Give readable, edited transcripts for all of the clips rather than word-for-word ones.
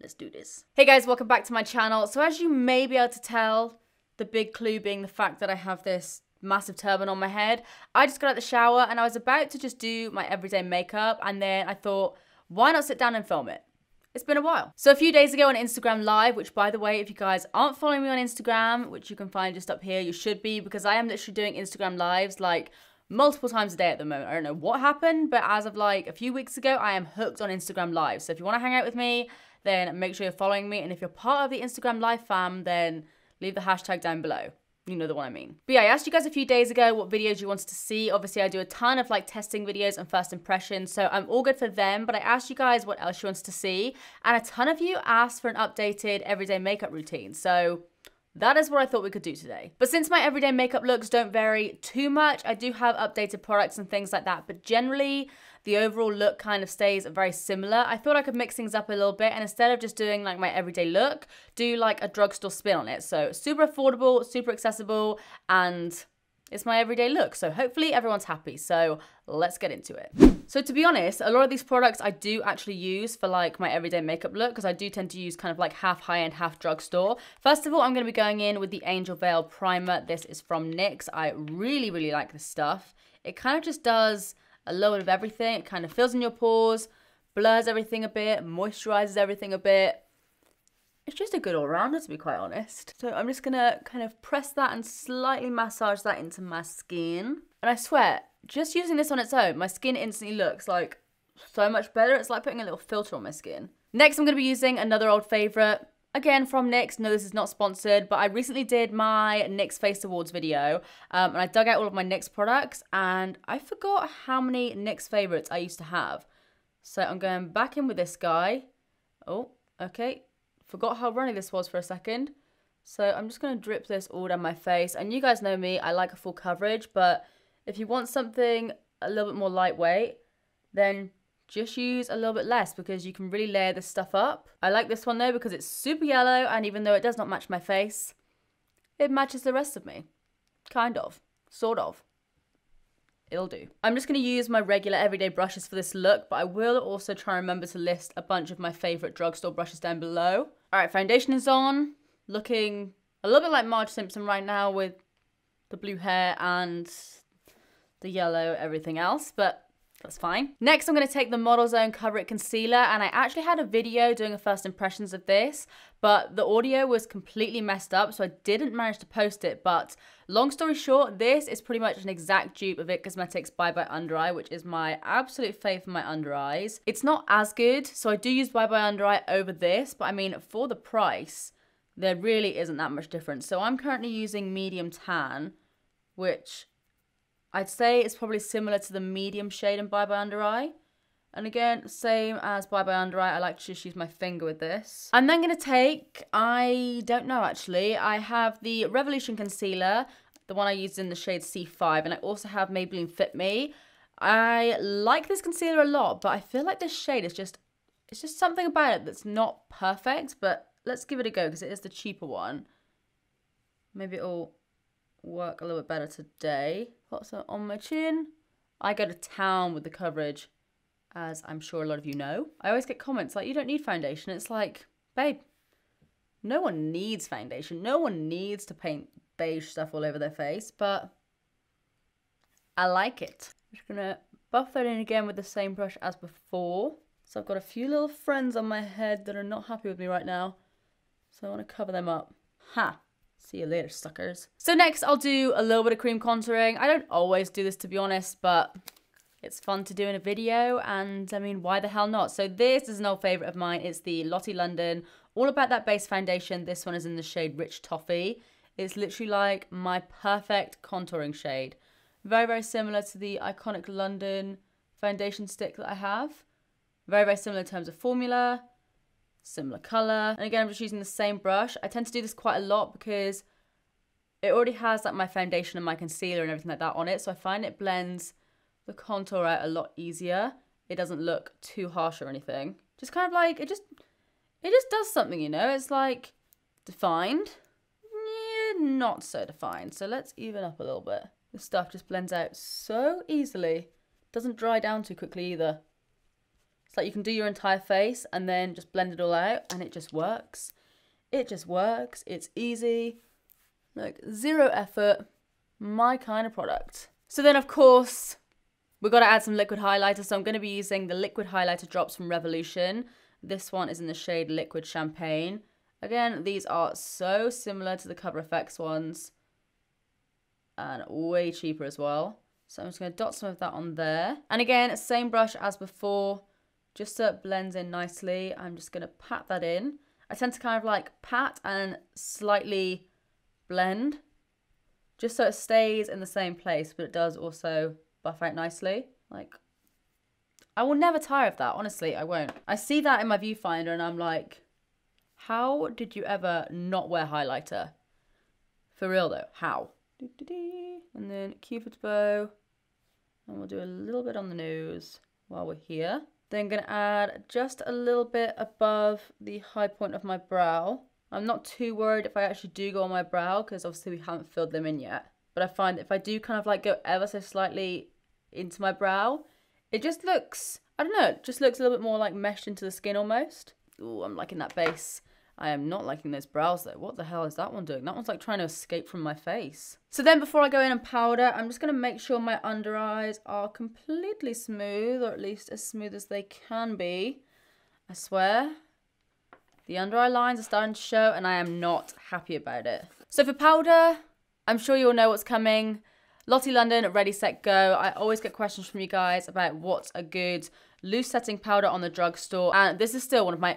let's do this. Hey guys, welcome back to my channel. So as you may be able to tell, the big clue being the fact that I have this massive turban on my head, I just got out the shower and I was about to just do my everyday makeup, and then I thought, why not sit down and film it? It's been a while. So a few days ago on Instagram Live, which by the way, if you guys aren't following me on Instagram, which you can find just up here, you should be, because I am literally doing Instagram Lives like multiple times a day at the moment. I don't know what happened, but as of like a few weeks ago, I am hooked on Instagram Live. So if you want to hang out with me, then make sure you're following me. And if you're part of the Instagram Live fam, then leave the hashtag down below. You know the one I mean. But yeah, I asked you guys a few days ago what videos you wanted to see. Obviously, I do a ton of like testing videos and first impressions, so I'm all good for them. But I asked you guys what else you wanted to see, and a ton of you asked for an updated everyday makeup routine. So that is what I thought we could do today. But since my everyday makeup looks don't vary too much, I do have updated products and things like that. But generally, the overall look kind of stays very similar. I thought I could mix things up a little bit, and instead of just doing like my everyday look, do like a drugstore spin on it. So super affordable, super accessible, and it's my everyday look. So hopefully everyone's happy. So let's get into it. So to be honest, a lot of these products I do actually use for like my everyday makeup look, because I do tend to use kind of like half high-end, half drugstore. First of all, I'm going to be going in with the Angel Veil Primer. This is from NYX. I really, really like this stuff. It kind of just does a little bit of everything. It kind of fills in your pores, blurs everything a bit, moisturizes everything a bit. It's just a good all-rounder, to be quite honest. So I'm just going to kind of press that and slightly massage that into my skin. And I swear, just using this on its own, my skin instantly looks like so much better. It's like putting a little filter on my skin. Next, I'm going to be using another old favorite. Again, from NYX. No, this is not sponsored, but I recently did my NYX Face Awards video, and I dug out all of my NYX products, and I forgot how many NYX favorites I used to have. So I'm going back in with this guy. Oh, okay. Forgot how runny this was for a second. So I'm just going to drip this all down my face. And you guys know me, I like a full coverage, but if you want something a little bit more lightweight, then just use a little bit less, because you can really layer this stuff up. I like this one though because it's super yellow, and even though it does not match my face, it matches the rest of me. Kind of. Sort of. It'll do. I'm just going to use my regular everyday brushes for this look, but I will also try and remember to list a bunch of my favourite drugstore brushes down below. Alright, foundation is on. Looking a little bit like Marge Simpson right now with the blue hair and the yellow everything else, but that's fine. Next, I'm going to take the Model Zone Cover It Concealer, and I actually had a video doing a first impressions of this, but the audio was completely messed up, so I didn't manage to post it. But long story short, this is pretty much an exact dupe of IT Cosmetics Bye Bye Under Eye, which is my absolute fave for my under eyes. It's not as good, so I do use Bye Bye Under Eye over this, but I mean, for the price, there really isn't that much difference. So I'm currently using Medium Tan, which I'd say it's probably similar to the medium shade in Bye Bye Under Eye. And again, same as Bye Bye Under Eye, I like to just use my finger with this. I'm then going to take, I don't know actually, I have the Revolution Concealer, the one I used in the shade C5, and I also have Maybelline Fit Me. I like this concealer a lot, but I feel like this shade is just, it's just something about it that's not perfect, but let's give it a go because it is the cheaper one. Maybe it'll work a little bit better today. Put some on my chin. I go to town with the coverage, as I'm sure a lot of you know. I always get comments like, you don't need foundation. It's like, babe, no one needs foundation. No one needs to paint beige stuff all over their face, but I like it. I'm just gonna buff that in again with the same brush as before. So I've got a few little friends on my head that are not happy with me right now, so I want to cover them up. Ha! See you later, suckers. So next, I'll do a little bit of cream contouring. I don't always do this, to be honest, but it's fun to do in a video, and I mean, why the hell not? So this is an old favourite of mine. It's the Lottie London All About That Base Foundation. This one is in the shade Rich Toffee. It's literally like my perfect contouring shade. Very, very similar to the iconic London foundation stick that I have. Very, very similar in terms of formula. Similar colour, and again I'm just using the same brush. I tend to do this quite a lot because it already has like my foundation and my concealer and everything like that on it, so I find it blends the contour out a lot easier. It doesn't look too harsh or anything. Just kind of like it just does something, you know. It's like defined, yeah, not so defined. So let's even up a little bit. This stuff just blends out so easily. Doesn't dry down too quickly either. It's like you can do your entire face and then just blend it all out, and it just works. It just works. It's easy. Like, zero effort. My kind of product. So then, of course, we've got to add some liquid highlighter. So I'm going to be using the liquid highlighter drops from Revolution. This one is in the shade Liquid Champagne. Again, these are so similar to the Cover FX ones. And way cheaper as well. So I'm just going to dot some of that on there. And again, same brush as before. Just so it blends in nicely, I'm just going to pat that in. I tend to kind of like pat and slightly blend, just so it stays in the same place, but it does also buff out nicely. Like, I will never tire of that, honestly, I won't. I see that in my viewfinder and I'm like, how did you ever not wear highlighter? For real though, how? And then Cupid's bow, and we'll do a little bit on the nose while we're here. Then I'm going to add just a little bit above the high point of my brow. I'm not too worried if I actually do go on my brow, because obviously we haven't filled them in yet. But I find that if I do kind of like go ever so slightly into my brow, it just looks, I don't know, it just looks a little bit more like meshed into the skin almost. Ooh, I'm liking that base. I am not liking those brows though. What the hell is that one doing? That one's like trying to escape from my face. So then before I go in and powder, I'm just going to make sure my under eyes are completely smooth, or at least as smooth as they can be. I swear. The under eye lines are starting to show and I am not happy about it. So for powder, I'm sure you all know what's coming. Lottie London, Ready, Set, Go. I always get questions from you guys about what's a good loose setting powder on the drugstore. And this is still one of my...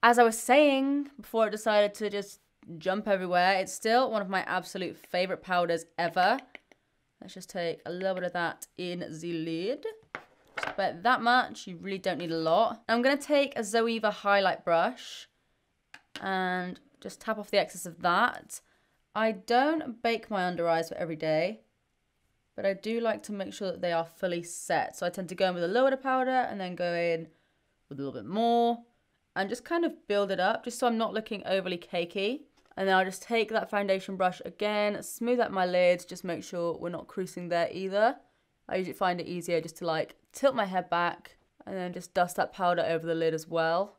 As I was saying before I decided to just jump everywhere, it's still one of my absolute favourite powders ever. Let's just take a little bit of that in the lid. Just about that much. You really don't need a lot. I'm going to take a Zoeva highlight brush and just tap off the excess of that. I don't bake my under eyes for every day, but I do like to make sure that they are fully set. So I tend to go in with a little bit of powder and then go in with a little bit more. And just kind of build it up, just so I'm not looking overly cakey. And then I'll just take that foundation brush again, smooth out my lids, just make sure we're not creasing there either. I usually find it easier just to like tilt my head back and then just dust that powder over the lid as well.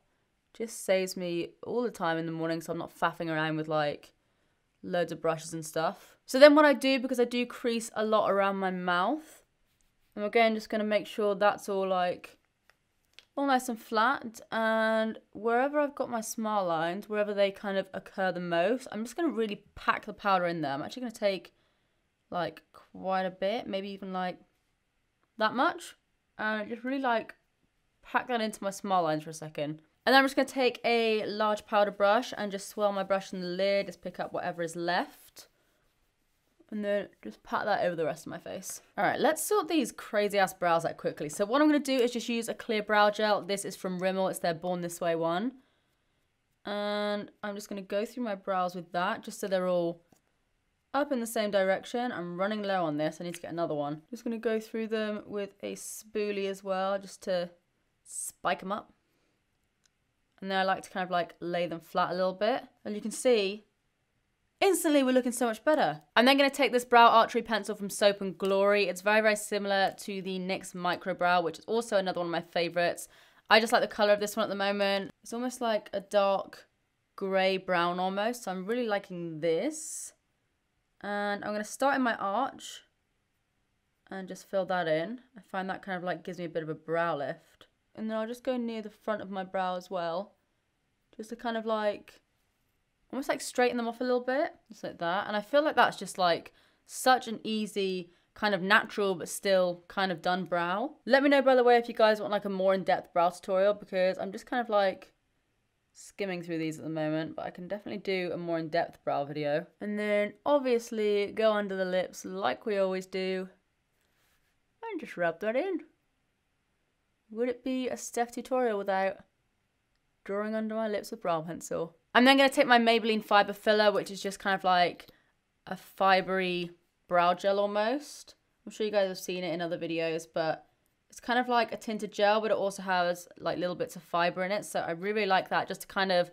Just saves me all the time in the morning, so I'm not faffing around with like loads of brushes and stuff. So then what I do, because I do crease a lot around my mouth, I'm again just going to make sure that's all like all nice and flat, and wherever I've got my smile lines, wherever they kind of occur the most, I'm just going to really pack the powder in there. I'm actually going to take like quite a bit, maybe even like that much, and just really like pack that into my smile lines for a second. And then I'm just going to take a large powder brush and just swirl my brush in the lid, just pick up whatever is left. And then just pat that over the rest of my face. All right, let's sort these crazy ass brows out quickly. So what I'm going to do is just use a clear brow gel. This is from Rimmel. It's their Born This Way one. And I'm just going to go through my brows with that, just so they're all up in the same direction. I'm running low on this. I need to get another one. Just going to go through them with a spoolie as well, just to spike them up. And then I like to kind of like lay them flat a little bit. And you can see, instantly we're looking so much better. I'm then going to take this brow archery pencil from Soap and Glory. It's very, very similar to the NYX Micro Brow, which is also another one of my favourites. I just like the colour of this one at the moment. It's almost like a dark grey brown almost. So I'm really liking this. And I'm going to start in my arch and just fill that in. I find that kind of like gives me a bit of a brow lift. And then I'll just go near the front of my brow as well, just to kind of like almost like straighten them off a little bit, just like that. And I feel like that's just like such an easy kind of natural but still kind of done brow. Let me know, by the way, if you guys want like a more in-depth brow tutorial, because I'm just kind of like skimming through these at the moment, but I can definitely do a more in-depth brow video. And then obviously go under the lips like we always do and just rub that in. Would it be a Steph tutorial without drawing under my lips with brow pencil? I'm then going to take my Maybelline Fibre filler, which is just kind of like a fibery brow gel almost. I'm sure you guys have seen it in other videos, but it's kind of like a tinted gel, but it also has like little bits of fibre in it. So I really, really like that, just to kind of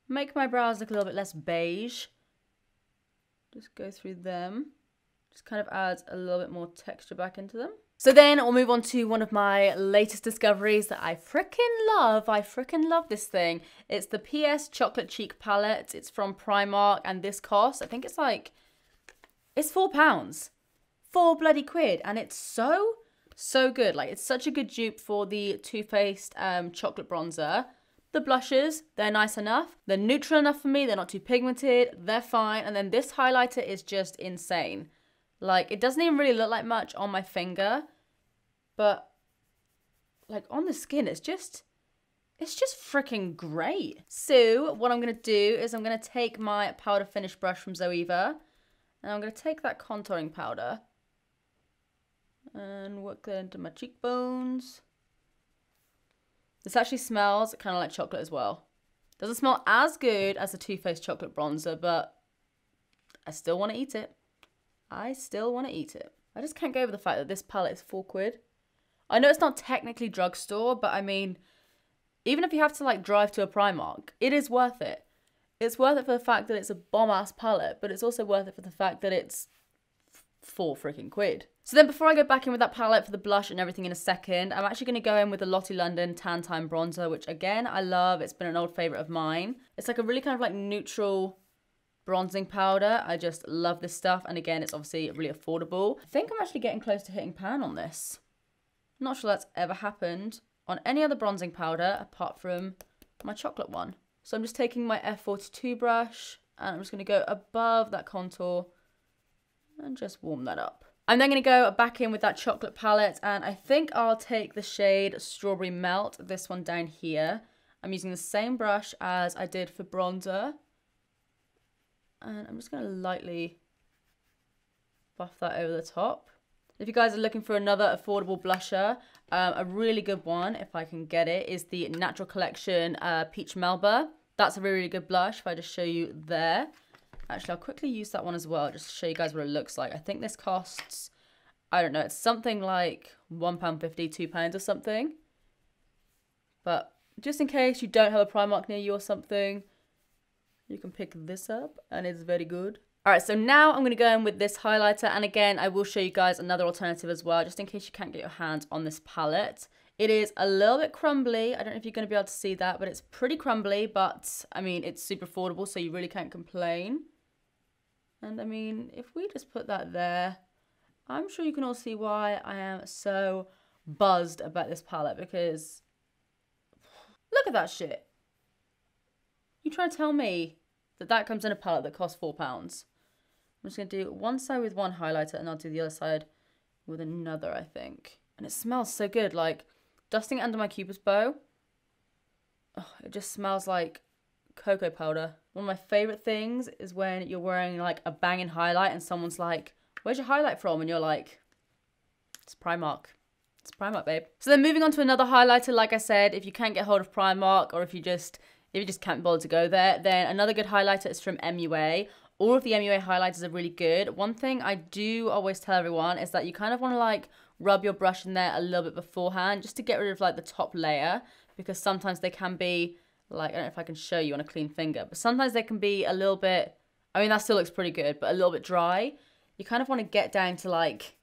make my brows look a little bit less beige. Just go through them. Just kind of adds a little bit more texture back into them. So then we'll move on to one of my latest discoveries that I freaking love. I freaking love this thing. It's the PS Chocolate Cheek palette. It's from Primark, and this costs, I think it's like, it's £4. 4 bloody quid, and it's so good. Like, it's such a good dupe for the Too Faced chocolate bronzer. The blushes, they're nice enough. They're neutral enough for me. They're not too pigmented. They're fine. And then this highlighter is just insane. Like, it doesn't even really look like much on my finger, but like on the skin, it's just freaking great. So what I'm going to do is I'm going to take my powder finish brush from Zoeva, and I'm going to take that contouring powder and work that into my cheekbones. This actually smells kind of like chocolate as well. Doesn't smell as good as the Too Faced chocolate bronzer, but I still want to eat it. I still want to eat it. I just can't get over the fact that this palette is 4 quid. I know it's not technically drugstore, but I mean, even if you have to like drive to a Primark, it is worth it. It's worth it for the fact that it's a bomb-ass palette, but it's also worth it for the fact that it's 4 freaking quid. So then before I go back in with that palette for the blush and everything in a second, I'm actually going to go in with the Lottie London Tan Time Bronzer, which again, I love. It's been an old favourite of mine. It's like a really kind of like neutral bronzing powder. I just love this stuff, and again, it's obviously really affordable. I think I'm actually getting close to hitting pan on this. I'm not sure that's ever happened on any other bronzing powder apart from my chocolate one. So I'm just taking my F42 brush and I'm just going to go above that contour and just warm that up. I'm then going to go back in with that chocolate palette, and I think I'll take the shade Strawberry Melt, this one down here. I'm using the same brush as I did for bronzer. And I'm just going to lightly buff that over the top. If you guys are looking for another affordable blusher, a really good one, if I can get it, is the Natural Collection Peach Melba. That's a really, really good blush, if I just show you there. Actually, I'll quickly use that one as well, just to show you guys what it looks like. I think this costs, I don't know, it's something like £1.50, £2 or something. But just in case you don't have a Primark near you or something, you can pick this up, and it's very good. Alright, so now I'm going to go in with this highlighter, and again, I will show you guys another alternative as well, just in case you can't get your hands on this palette. It is a little bit crumbly. I don't know if you're going to be able to see that, but it's pretty crumbly, but I mean, it's super affordable, so you really can't complain. And I mean, if we just put that there, I'm sure you can all see why I am so buzzed about this palette, because look at that shit. You trying to tell me that that comes in a palette that costs £4? I'm just going to do one side with one highlighter, and I'll do the other side with another, I think. And it smells so good, like dusting it under my Cupid's bow. Oh, it just smells like cocoa powder. One of my favourite things is when you're wearing like a banging highlight and someone's like, where's your highlight from? And you're like, it's Primark. It's Primark, babe. So then moving on to another highlighter, like I said, if you can't get hold of Primark, or if you just can't bother to go there, then another good highlighter is from MUA. All of the MUA highlighters are really good. One thing I do always tell everyone is that you kind of want to like rub your brush in there a little bit beforehand, just to get rid of like the top layer, because sometimes they can be like, I don't know if I can show you on a clean finger, but sometimes they can be a little bit, I mean, that still looks pretty good, but a little bit dry. You kind of want to get down to like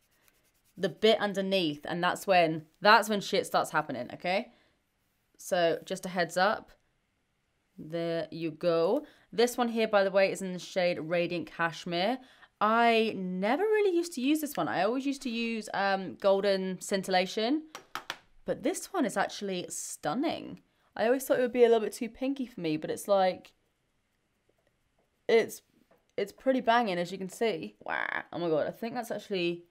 the bit underneath, and that's when shit starts happening, okay? So just a heads up. There you go. This one here, by the way, is in the shade Radiant Cashmere. I never really used to use this one. I always used to use Golden Scintillation, but this one is actually stunning. I always thought it would be a little bit too pinky for me, but it's like, it's pretty banging, as you can see. Wow. Oh my god, I think that's actually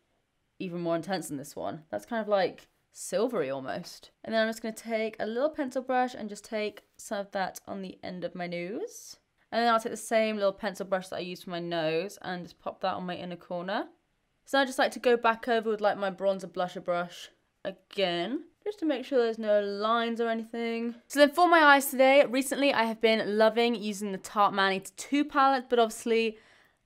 even more intense than this one. That's kind of like silvery almost. And then I'm just going to take a little pencil brush and just take some of that on the end of my nose. And then I'll take the same little pencil brush that I used for my nose and just pop that on my inner corner. So I just like to go back over with like my bronzer blusher brush again, just to make sure there's no lines or anything. So then for my eyes today, recently I have been loving using the Tarte Manny 2 palette, but obviously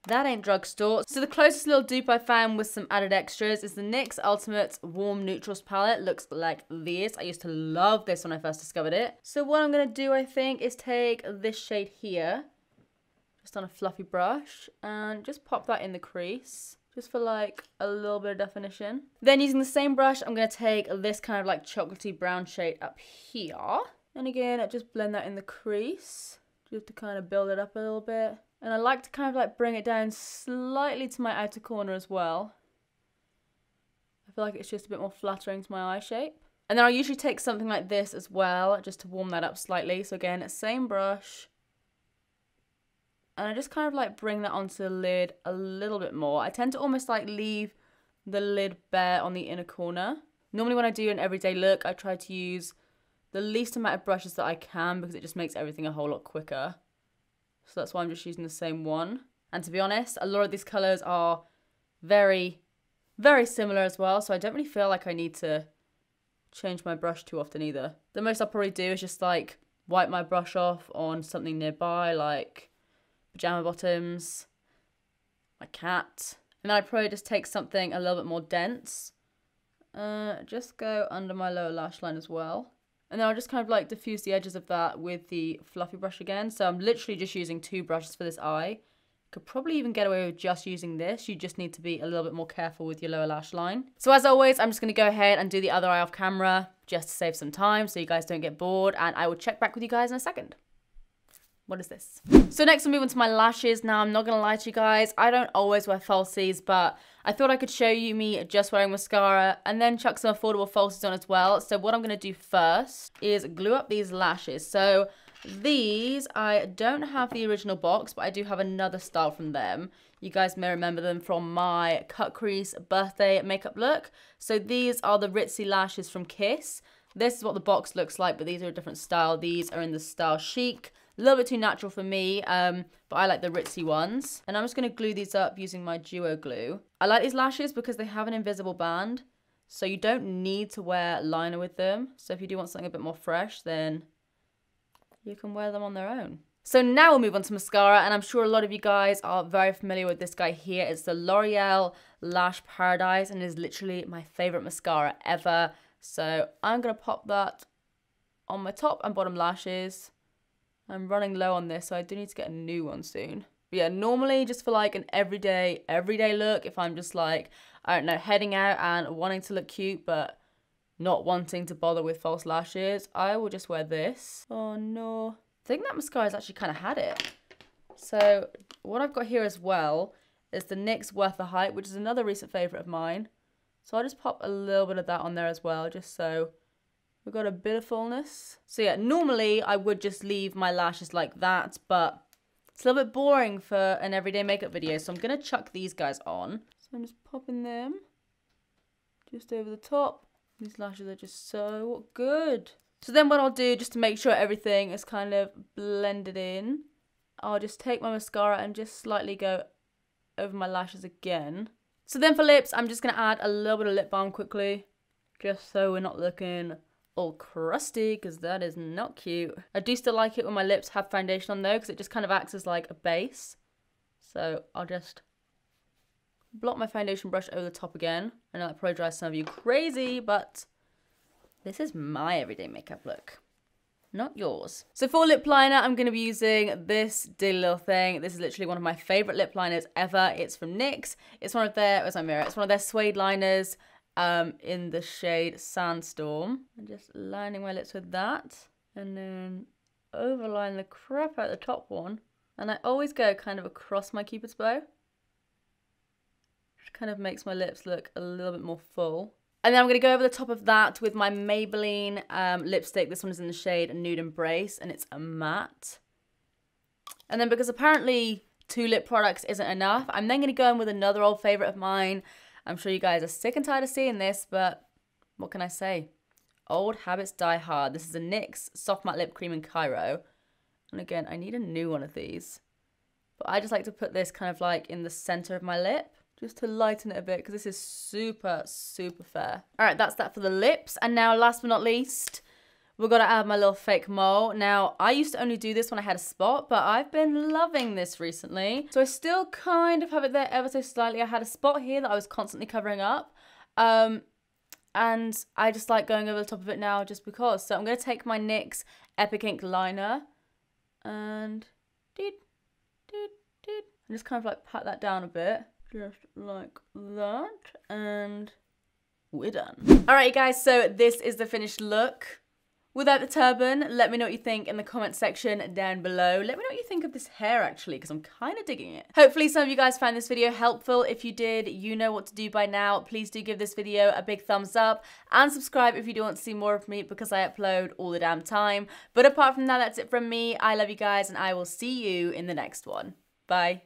that ain't drugstore. So the closest little dupe I found with some added extras is the NYX Ultimate Warm Neutrals palette. Looks like this. I used to love this when I first discovered it. So what I'm going to do, I think, is take this shade here, just on a fluffy brush, and just pop that in the crease, just for like a little bit of definition. Then using the same brush, I'm going to take this kind of like chocolatey brown shade up here. And again, I just blend that in the crease, just to kind of build it up a little bit. And I like to kind of like bring it down slightly to my outer corner as well. I feel like it's just a bit more flattering to my eye shape. And then I'll usually take something like this as well, just to warm that up slightly. So again, same brush. And I just kind of like bring that onto the lid a little bit more. I tend to almost like leave the lid bare on the inner corner. Normally when I do an everyday look, I try to use the least amount of brushes that I can because it just makes everything a whole lot quicker. So that's why I'm just using the same one. And to be honest, a lot of these colours are very, very similar as well. So I don't really feel like I need to change my brush too often either. The most I'll probably do is just like wipe my brush off on something nearby, like pajama bottoms, my cat. And then I'd probably just take something a little bit more dense. Just go under my lower lash line as well. And then I'll just kind of like diffuse the edges of that with the fluffy brush again. So I'm literally just using 2 brushes for this eye. Could probably even get away with just using this. You just need to be a little bit more careful with your lower lash line. So as always, I'm just going to go ahead and do the other eye off camera just to save some time so you guys don't get bored. And I will check back with you guys in a second. What is this? So next I'll move on to my lashes. Now I'm not going to lie to you guys, I don't always wear falsies, but I thought I could show you me just wearing mascara and then chuck some affordable falsies on as well. So what I'm going to do first is glue up these lashes. So these, I don't have the original box, but I do have another style from them. You guys may remember them from my cut crease birthday makeup look. So these are the Ritzy lashes from Kiss. This is what the box looks like, but these are a different style. These are in the style Chic. A little bit too natural for me, but I like the Ritzy ones. And I'm just going to glue these up using my duo glue. I like these lashes because they have an invisible band, so you don't need to wear liner with them. So if you do want something a bit more fresh, then you can wear them on their own. So now we'll move on to mascara, and I'm sure a lot of you guys are very familiar with this guy here. It's the L'Oreal Lash Paradise, and it is literally my favorite mascara ever. So I'm going to pop that on my top and bottom lashes. I'm running low on this, so I do need to get a new one soon. But yeah, normally just for like an everyday look, if I'm just like, I don't know, heading out and wanting to look cute, but not wanting to bother with false lashes, I will just wear this. Oh no. I think that mascara's actually kind of had it. So what I've got here as well is the NYX Worth the Hype, which is another recent favourite of mine. So I'll just pop a little bit of that on there as well, just so we've got a bit of fullness. So yeah, normally I would just leave my lashes like that, but it's a little bit boring for an everyday makeup video, so I'm going to chuck these guys on. So I'm just popping them just over the top. These lashes are just so good. So then what I'll do, just to make sure everything is kind of blended in, I'll just take my mascara and just slightly go over my lashes again. So then for lips, I'm just going to add a little bit of lip balm quickly, just so we're not looking all crusty, because that is not cute. I do still like it when my lips have foundation on though, because it just kind of acts as like a base. So I'll just blot my foundation brush over the top again. I know that probably drives some of you crazy, but this is my everyday makeup look, not yours. So for lip liner, I'm going to be using this dilly little thing. This is literally one of my favorite lip liners ever. It's from NYX. It's one of their, where's my mirror? It's one of their suede liners. In the shade Sandstorm. I'm just lining my lips with that, and then overline the crap out the top one. And I always go kind of across my Cupid's bow, which kind of makes my lips look a little bit more full. And then I'm going to go over the top of that with my Maybelline lipstick. This one is in the shade Nude Embrace, and it's a matte. And then because apparently 2 lip products isn't enough, I'm then going to go in with another old favourite of mine. I'm sure you guys are sick and tired of seeing this, but what can I say? Old habits die hard. This is a NYX Soft Matte Lip Cream in Cairo. And again, I need a new one of these. But I just like to put this kind of like in the center of my lip, just to lighten it a bit, because this is super, super fair. All right, that's that for the lips. And now last but not least, we've got to add my little fake mole. Now, I used to only do this when I had a spot, but I've been loving this recently. So I still kind of have it there ever so slightly. I had a spot here that I was constantly covering up. And I just like going over the top of it now just because. So I'm going to take my NYX Epic Ink Liner and just kind of like pat that down a bit. just like that, and we're done. All right, you guys, so this is the finished look. Without the turban, let me know what you think in the comment section down below. Let me know what you think of this hair, actually, because I'm kind of digging it. Hopefully some of you guys found this video helpful. If you did, you know what to do by now. Please do give this video a big thumbs up and subscribe if you do want to see more of me, because I upload all the damn time. But apart from that, that's it from me. I love you guys, and I will see you in the next one. Bye.